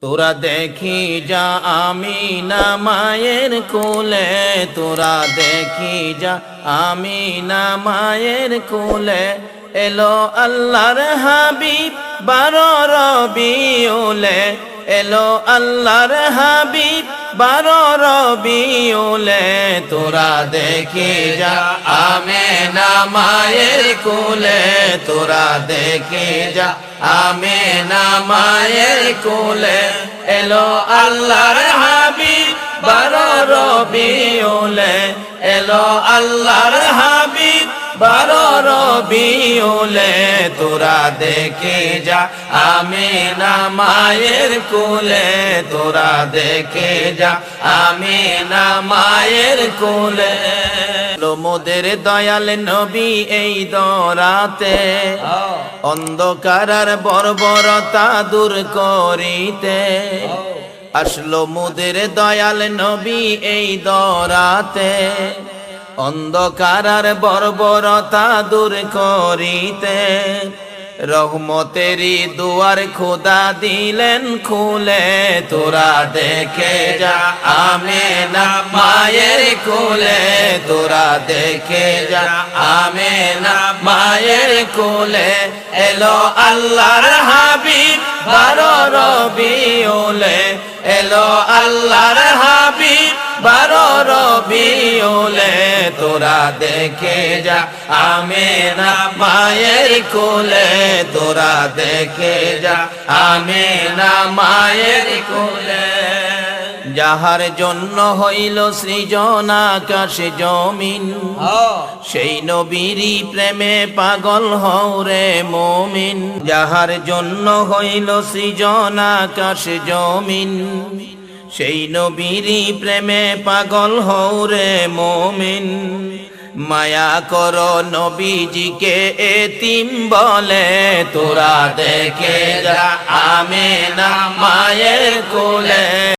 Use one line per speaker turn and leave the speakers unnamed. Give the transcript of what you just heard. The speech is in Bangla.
তোরা দেখি যা আমিনা মায়ের কোলে, তোরা দেখি যা আমিনা মায়ের কোলে, এলো আল্লাহর হাবিব 12 রবিউলে, এলো আল্লাহর হাবিব 12 রবিউলে। তোরা দেখি যা আমিনা মায়ের কোলে, তোরা দেখি যা আমিনা মায়ের কোলে, এলো আল্লাহর হাবিব 12 রবিউলে, এলো আল্লাহর হাবিব 12 রবিউলে। তোরা দেখে যা আমিনা মায়ের কোলে, তোরা দেখে যা আমিনা মায়ের কোলে। মোদের দয়াল নবী এই দরাতে, অন্ধকার আর বর্বরতা দূর করিতে, আসলো মোদের দয়াল নবী এই দরাতে, অন্ধকার আর বর্বরতা দূর করিতে। রহমতেরই দুয়ার খোদা দিলেন খুলে, তোরা দেখে যা আমিনা মায়ের কোলে, তোরা দেখে যা আমিনা মায়ের কোলে, এলো আল্লাহর হাবিব 12 রবিউলে, এলো আল্লাহর হাবিব 12 রবিউলে। তোরা দেখে যা আমিনা মায়ের কোলে, তোরা দেখে যা আমিনা মায়ের কোলে। যাহার জন্য হইল সৃজন আকাশ জমিন, সেই নবীরই প্রেমে পাগল হও রে মুমিন। যাহার জন্য হইল সৃজন আকাশ জমিন, সেই নবীরই প্রেমে পাগল হও রে মুমিন। মায়া করো নবীজিকে এতিম বলে, তোরা দেখে যা আমিনা মায়ের কোলে।